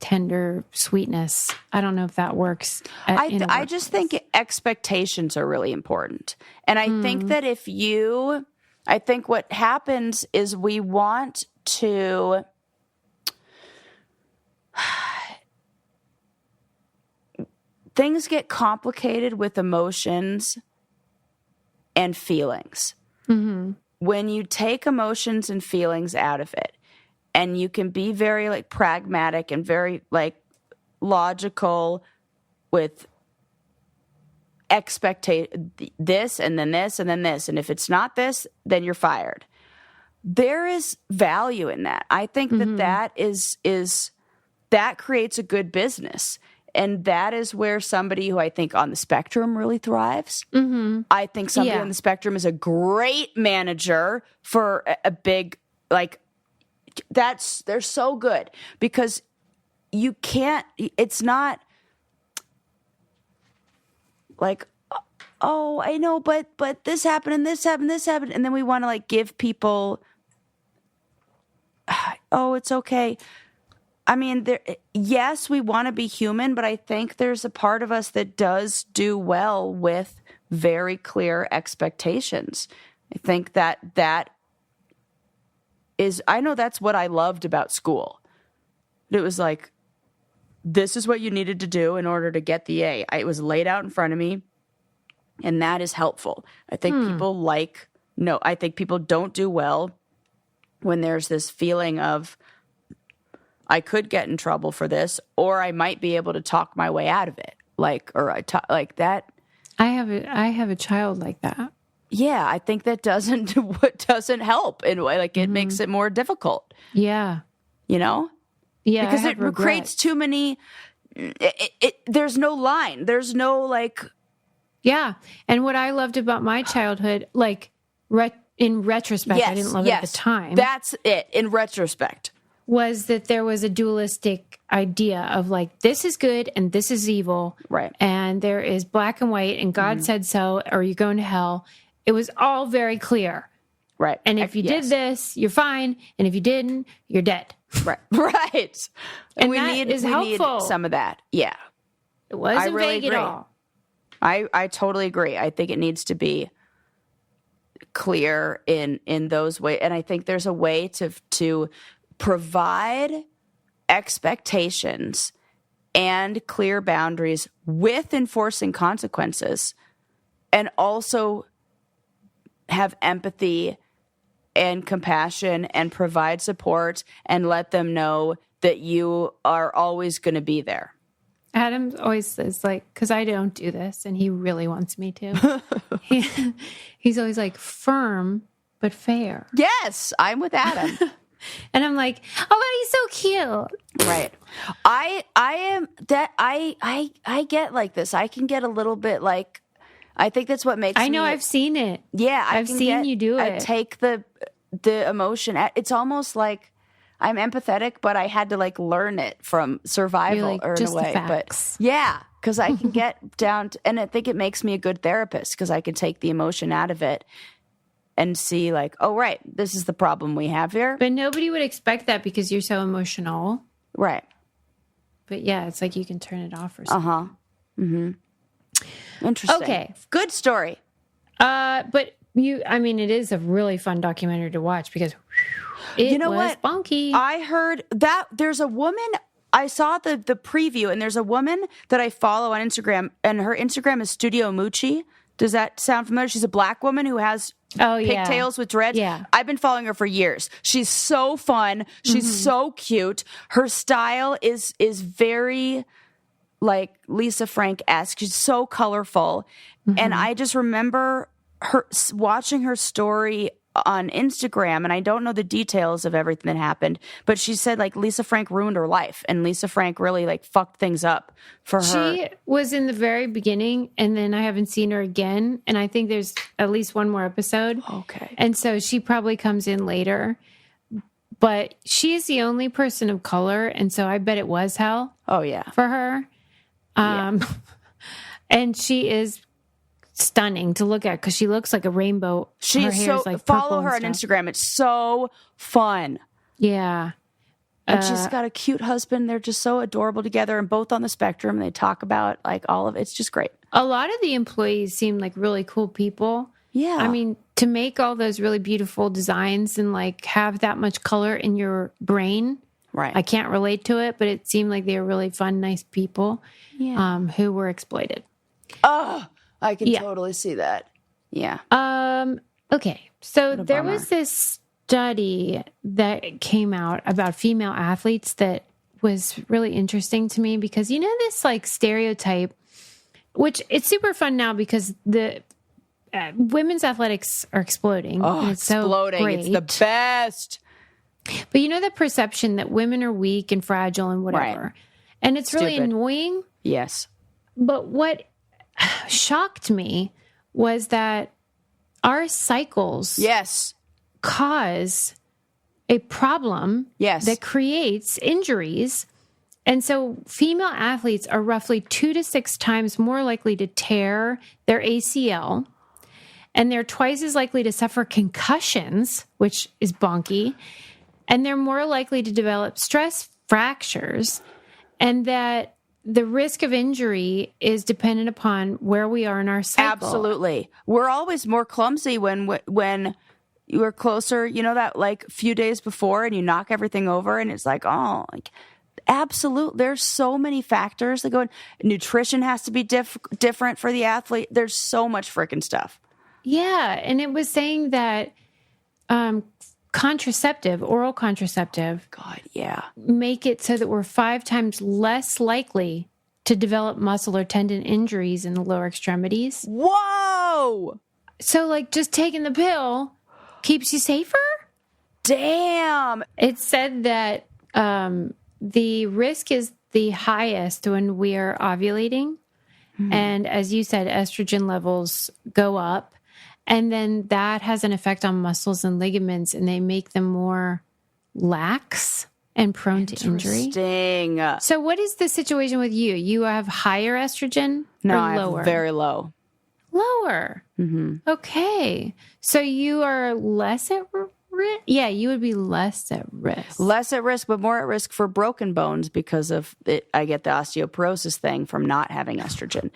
A: tender sweetness. I don't know if that works.
B: I just think expectations are really important. And I think that I think what happens is we want to things get complicated with emotions and feelings.
A: Mm-hmm.
B: When you take emotions and feelings out of it, and you can be very like pragmatic and very like logical with this and then this and then this. And if it's not this, then you're fired. There is value in that. I think that is that creates a good business. And that is where somebody who I think on the spectrum really thrives.
A: Mm-hmm.
B: I think somebody on the spectrum is a great manager for a big, like, they're so good because you can't, it's not like, oh, I know, but this happened and this happened, this happened. And then we want to like give people, oh, it's okay. I mean, yes, we want to be human, but I think there's a part of us that does do well with very clear expectations. I think that is, I know that's what I loved about school. It was like, this is what you needed to do in order to get the A. It was laid out in front of me, and that is helpful. I think I think people don't do well when there's this feeling of, I could get in trouble for this, or I might be able to talk my way out of it. Like that.
A: I have a child like that.
B: Yeah, I think that doesn't help in a way. Like it makes it more difficult.
A: Yeah.
B: You know?
A: Yeah.
B: Because it creates too many. There's no line. There's no like.
A: Yeah. And what I loved about my childhood, like in retrospect, I didn't love it at the time.
B: That's it. In retrospect.
A: Was that there was a dualistic idea of like, this is good and this is evil.
B: Right.
A: And there is black and white and God said so, or you're going to hell. It was all very clear.
B: Right.
A: And if you did this, you're fine. And if you didn't, you're dead.
B: Right. Right.
A: And we need
B: some of that. Yeah.
A: It wasn't vague at all.
B: I totally agree. I think it needs to be clear in those ways. And I think there's a way to provide expectations and clear boundaries with enforcing consequences, and also have empathy and compassion and provide support and let them know that you are always going to be there.
A: Adam always says, like, because I don't do this and he really wants me to. He's always like, firm but fair.
B: Yes, I'm with Adam.
A: And I'm like, oh, but he's so cute.
B: Right. I am that I get like this. I can get a little bit like, I think that's what makes
A: I know,
B: me,
A: I've seen it.
B: Yeah,
A: I've seen you do it.
B: I take the emotion. It's almost like I'm empathetic, but I had to like learn it from survival
A: like,
B: or in
A: just
B: a way.
A: the facts.
B: But yeah, because I can get down to, and I think it makes me a good therapist because I can take the emotion out of it and see like, oh, right, this is the problem we have here.
A: But nobody would expect that because you're so emotional.
B: Right.
A: But yeah, it's like you can turn it off or something.
B: Uh-huh. Mm-hmm. Interesting.
A: Okay.
B: Good story.
A: But it is a really fun documentary to watch because it was bonky.
B: I heard that there's a woman, I saw the preview, and there's a woman that I follow on Instagram, and her Instagram is Studio Moochie. Does that sound familiar? She's a black woman who has pigtails with dreads.
A: Yeah.
B: I've been following her for years. She's so fun. She's so cute. Her style is very like Lisa Frank-esque. She's so colorful. And I just remember her watching her story on Instagram, and I don't know the details of everything that happened, but she said like Lisa Frank ruined her life, and Lisa Frank really like fucked things up for her.
A: She was in the very beginning, and then I haven't seen her again, and I think there's at least one more episode.
B: Okay.
A: And so she probably comes in later, but she is the only person of color, and so I bet it was hell.
B: Oh yeah.
A: For her. And she is stunning to look at because she looks like a rainbow.
B: She's so like follow her on Instagram. It's so fun.
A: Yeah.
B: And she's got a cute husband. They're just so adorable together, and both on the spectrum. They talk about like all of it. It's just great.
A: A lot of the employees seem like really cool people.
B: Yeah.
A: I mean, to make all those really beautiful designs and like have that much color in your brain.
B: Right.
A: I can't relate to it, but it seemed like they were really fun, nice people who were exploited.
B: Oh, I can totally see that. Yeah.
A: Okay. So there was this study that came out about female athletes that was really interesting to me because, this like stereotype, which it's super fun now because the women's athletics are exploding.
B: Oh,
A: it's
B: exploding.
A: So great.
B: It's the best.
A: But the perception that women are weak and fragile and whatever.
B: Right.
A: And it's really annoying
B: Yes.
A: But what shocked me was that our cycles
B: Yes.
A: cause a problem
B: Yes.
A: that creates injuries. And so female athletes are roughly 2 to 6 times more likely to tear their ACL, and they're twice as likely to suffer concussions, which is bonky, and they're more likely to develop stress fractures, and that the risk of injury is dependent upon where we are in our cycle.
B: Absolutely. We're always more clumsy when you are closer, you know, that like few days before, and you knock everything over, and it's like, oh, like, absolutely. There's so many factors that go in. Nutrition has to be different for the athlete. There's so much freaking stuff.
A: Yeah. And it was saying that oral contraceptive,
B: God, yeah,
A: make it so that we're 5 times less likely to develop muscle or tendon injuries in the lower extremities.
B: Whoa!
A: So, like, just taking the pill keeps you safer?
B: Damn.
A: It said that the risk is the highest when we are ovulating. And as you said, estrogen levels go up. And then that has an effect on muscles and ligaments, and they make them more lax and prone to injury.
B: Interesting.
A: So what is the situation with you? You have higher estrogen
B: No,
A: or
B: I
A: lower?
B: have very low.
A: Lower. Mm-hmm. Okay. So you are less at risk? Yeah, you would be less at risk.
B: Less at risk, but more at risk for broken bones because of it. I get the osteoporosis thing from not having estrogen.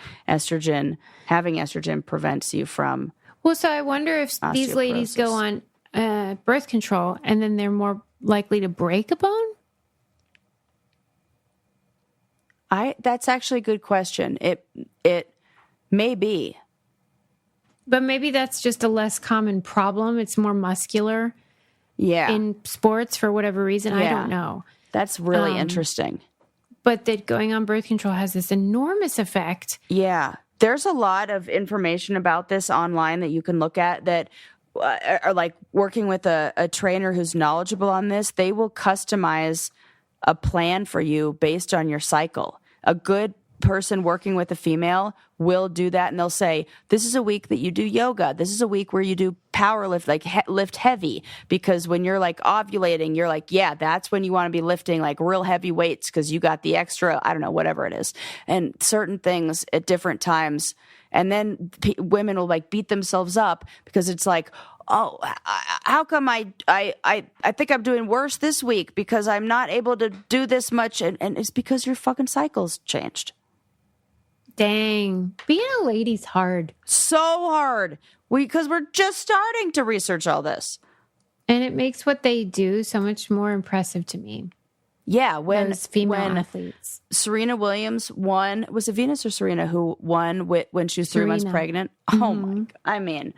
B: Having estrogen prevents you from.
A: Well, so I wonder if these ladies go on birth control and then they're more likely to break a bone?
B: That's actually a good question. It may be.
A: But maybe that's just a less common problem. It's more muscular in sports for whatever reason. I don't know.
B: That's really interesting.
A: But that going on birth control has this enormous effect.
B: Yeah. There's a lot of information about this online that you can look at that are like working with a trainer who's knowledgeable on this. They will customize a plan for you based on your cycle. A good person working with a female will do that, and they'll say, this is a week that you do yoga. This is a week where you do power lift, like lift heavy, because when you're like ovulating, you're like, yeah, that's when you want to be lifting like real heavy weights because you got the extra, I don't know, whatever it is, and certain things at different times. And then women will like beat themselves up because it's like, oh, how come I think I'm doing worse this week because I'm not able to do this much, and it's because your fucking cycle's changed.
A: Dang. Being a lady's hard.
B: So hard. Because we're just starting to research all this.
A: And it makes what they do so much more impressive to me.
B: Yeah,
A: those female athletes.
B: Serena Williams won. Was it Venus or Serena who won when she was 3 months pregnant? Mm-hmm. Oh my God. I mean,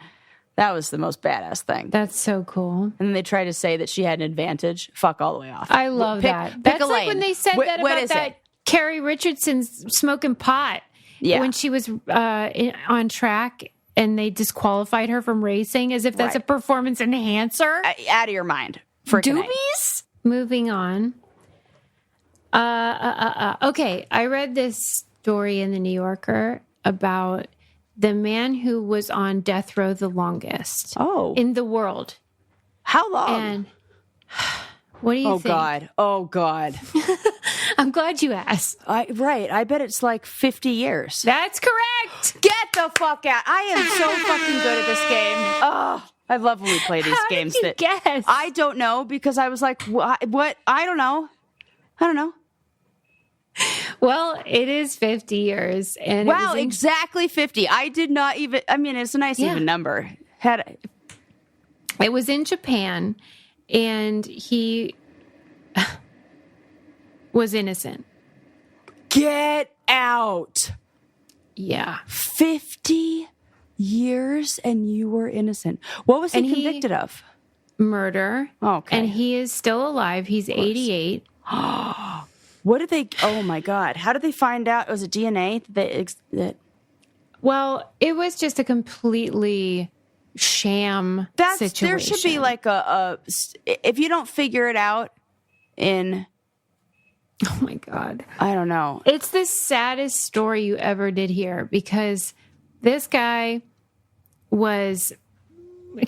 B: that was the most badass thing.
A: That's so cool.
B: And then they try to say that she had an advantage. Fuck all the way off.
A: I love that. That's like when they said that about that Carrie Richardson smoking pot. Yeah. When she was on track and they disqualified her from racing as if that's a performance enhancer.
B: Out of your mind.
A: Doobies? Moving on. Okay, I read this story in the New Yorker about the man who was on death row the longest in the world.
B: How long?
A: And what do you think?
B: Oh, God.
A: I'm glad you asked.
B: Right. I bet it's like 50 years.
A: That's correct.
B: Get the fuck out. I am so fucking good at this game. Oh, I love when we play these games.
A: How did you guess?
B: I don't know because I was like, what? I don't know.
A: Well, it is 50 years. And
B: wow, exactly 50. I did not even, I mean, it's a nice even number.
A: It was in Japan, and he was innocent.
B: Get out.
A: Yeah.
B: 50 years and you were innocent. What was he convicted of?
A: Murder.
B: Okay.
A: And he is still alive. He's 88.
B: What did they, oh my God. How did they find out? Was it DNA?
A: Well, it was just a completely sham situation.
B: There should be like if you don't figure it out in...
A: Oh my God.
B: I don't know.
A: It's the saddest story you ever did hear because this guy was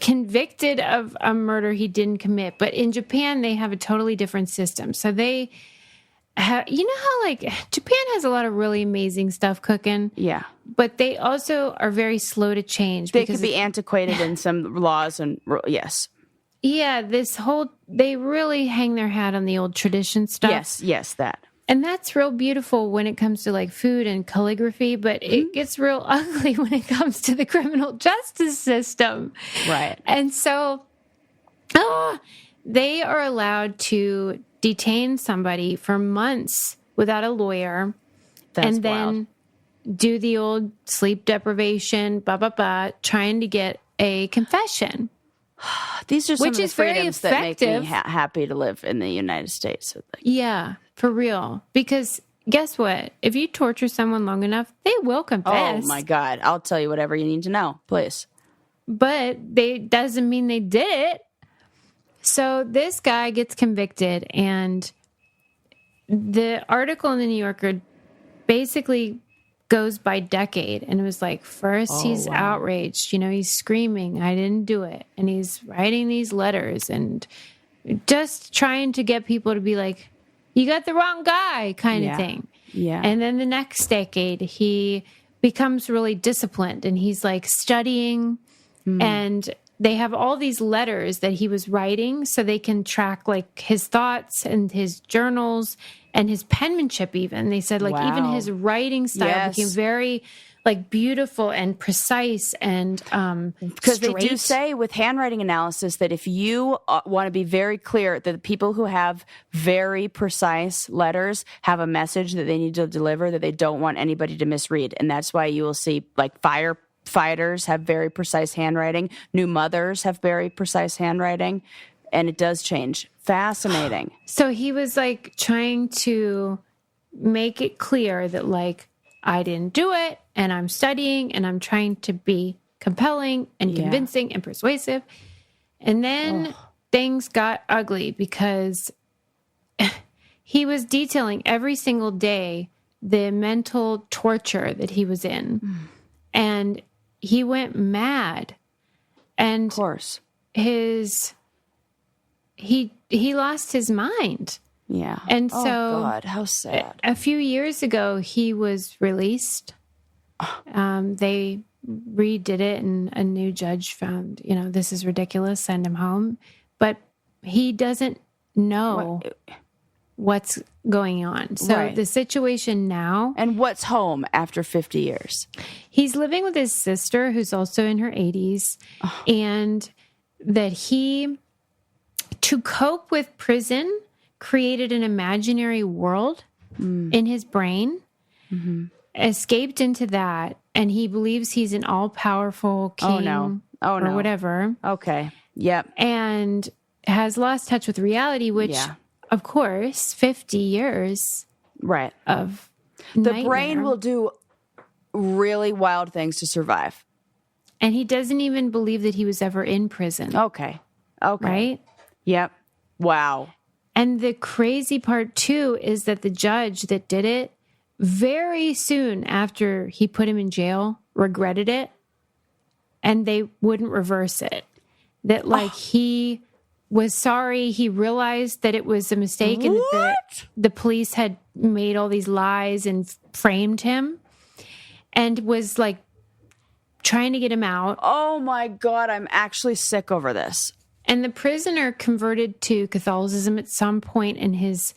A: convicted of a murder he didn't commit. But in Japan, they have a totally different system. So they have, you know how like Japan has a lot of really amazing stuff cooking.
B: Yeah.
A: But they also are very slow to change.
B: They could be antiquated in some laws and yes.
A: Yeah, they really hang their hat on the old tradition stuff.
B: Yes, that.
A: And that's real beautiful when it comes to like food and calligraphy, but it gets real ugly when it comes to the criminal justice system.
B: Right.
A: And so they are allowed to detain somebody for months without a lawyer.
B: That's
A: and then do the old sleep deprivation, trying to get a confession.
B: These are some
A: Which
B: of the
A: is very
B: freedoms that make
A: effective.
B: me happy to live in the United States.
A: Yeah, for real. Because guess what? If you torture someone long enough, they will confess.
B: Oh my God. I'll tell you whatever you need to know, please.
A: But doesn't mean they did it. So this guy gets convicted, and the article in the New Yorker basically goes by decade. And it was like, first he's outraged, he's screaming, I didn't do it. And he's writing these letters and just trying to get people to be like, you got the wrong guy kind of thing.
B: Yeah.
A: And then the next decade, he becomes really disciplined and he's like studying and they have all these letters that he was writing so they can track like his thoughts and his journals and his penmanship even. They said like even his writing style became very like beautiful and precise and
B: because they do say with handwriting analysis that if you want to be very clear that the people who have very precise letters have a message that they need to deliver that they don't want anybody to misread. And that's why you will see like firefighters have very precise handwriting. New mothers have very precise handwriting. And it does change. Fascinating.
A: So he was like trying to make it clear that like, I didn't do it and I'm studying and I'm trying to be compelling and convincing and persuasive. And then things got ugly because he was detailing every single day the mental torture that he was in. And he went mad. And
B: Of course.
A: He lost his mind.
B: Yeah.
A: And so,
B: God, how sad.
A: A few years ago, he was released. They redid it, and a new judge found, this is ridiculous, send him home. But he doesn't know what's going on. So the situation now.
B: And what's home after 50 years?
A: He's living with his sister, who's also in her 80s, and that he, to cope with prison, created an imaginary world in his brain, escaped into that, and he believes he's an all-powerful king or whatever.
B: Okay. Yep.
A: And has lost touch with reality, which, of course, 50 years of
B: the brain will do really wild things to survive.
A: And he doesn't even believe that he was ever in prison.
B: Okay.
A: Right?
B: Yep. Wow.
A: And the crazy part, too, is that the judge that did it, very soon after he put him in jail, regretted it, and they wouldn't reverse it. That, like, he was sorry. He realized that it was a mistake and that the police had made all these lies and framed him and was, like, trying to get him out.
B: Oh, my God. I'm actually sick over this.
A: And the prisoner converted to Catholicism at some point in his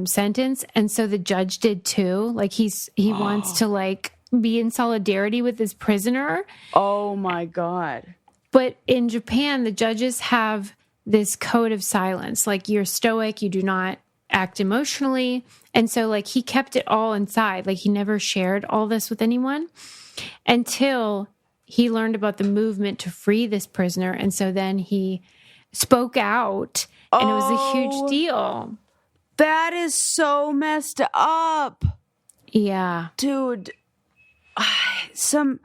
A: sentence. And so the judge did too. Like he wants to like be in solidarity with his prisoner.
B: Oh my God.
A: But in Japan, the judges have this code of silence. Like you're stoic, you do not act emotionally. And so like he kept it all inside. Like he never shared all this with anyone until he learned about the movement to free this prisoner. And so then he spoke out and it was a huge deal.
B: That is so messed up.
A: Yeah.
B: Dude, some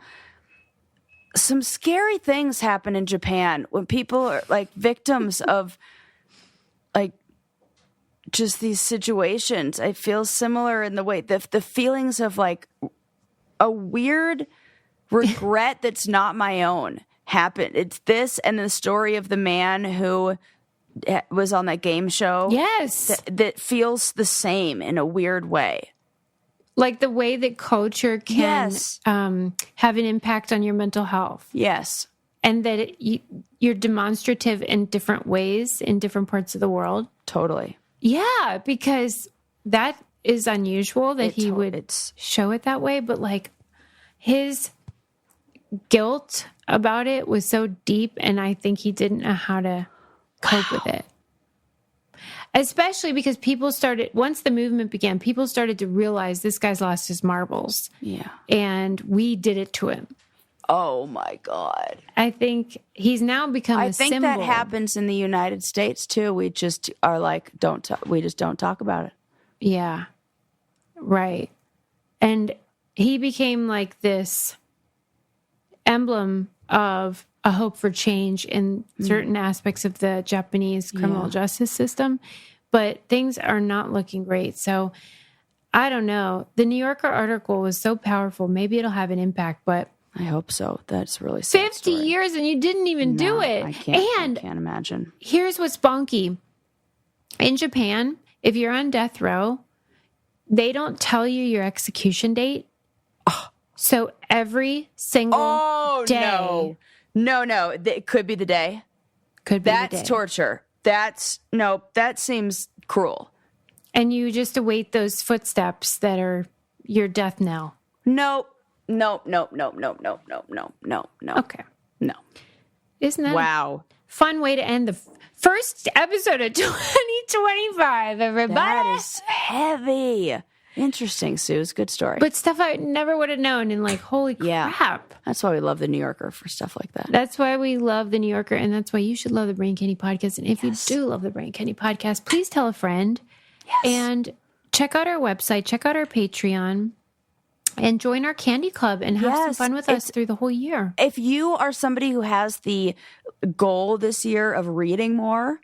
B: scary things happen in Japan when people are like victims of like just these situations. I feel similar in the way the feelings of like a weird regret that's not my own happened. It's this and the story of the man who was on that game show.
A: Yes.
B: That feels the same in a weird way.
A: Like the way that culture can have an impact on your mental health.
B: Yes.
A: And that you're demonstrative in different ways in different parts of the world.
B: Totally.
A: Yeah, because that is unusual that he would show it that way. But like his guilt about it was so deep, and I think he didn't know how to cope with it. Especially because once the movement began, people started to realize this guy's lost his marbles.
B: Yeah.
A: And we did it to him.
B: Oh my God.
A: I think he's now become a symbol. I think
B: that happens in the United States too. We just are like, we just don't talk about it.
A: Yeah. Right. And he became like this emblem of a hope for change in certain aspects of the Japanese criminal justice system, but things are not looking great. So I don't know. The New Yorker article was so powerful. Maybe it'll have an impact, but
B: I hope so. That's really sad
A: 50
B: story.
A: years and you didn't even do it.
B: I can't imagine.
A: Here's what's bonky. In Japan, if you're on death row, they don't tell you your execution date.
B: Oh.
A: So every single day.
B: No. It could be the day.
A: Could be the day.
B: That's torture. That seems cruel.
A: And you just await those footsteps that are your death knell.
B: No. Okay. No.
A: Isn't that
B: a
A: fun way to end the first episode of 2025, everybody?
B: That is heavy. Interesting, Suze. Good story.
A: But stuff I never would have known, and like, holy crap.
B: That's why we love the New Yorker for stuff like that.
A: That's why we love the New Yorker, and that's why you should love the Brain Candy Podcast. And if you do love the Brain Candy Podcast, please tell a friend. Yes. And check out our website, check out our Patreon, and join our candy club and have some fun with us through the whole year.
B: If you are somebody who has the goal this year of reading more,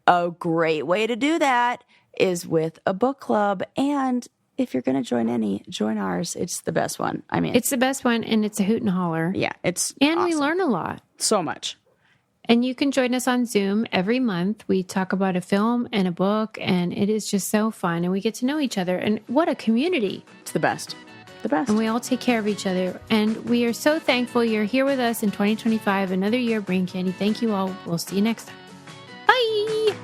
B: a great way to do that is with a book club. And if you're going to join ours. It's the best one. I mean,
A: it's the best one, and it's a hoot and holler.
B: Yeah, it's
A: and
B: awesome.
A: We learn a lot.
B: So much.
A: And you can join us on Zoom every month. We talk about a film and a book, and it is just so fun. And we get to know each other. And what a community.
B: It's the best. The best.
A: And we all take care of each other. And we are so thankful you're here with us in 2025, another year of Brain Candy. Thank you all. We'll see you next time. Bye.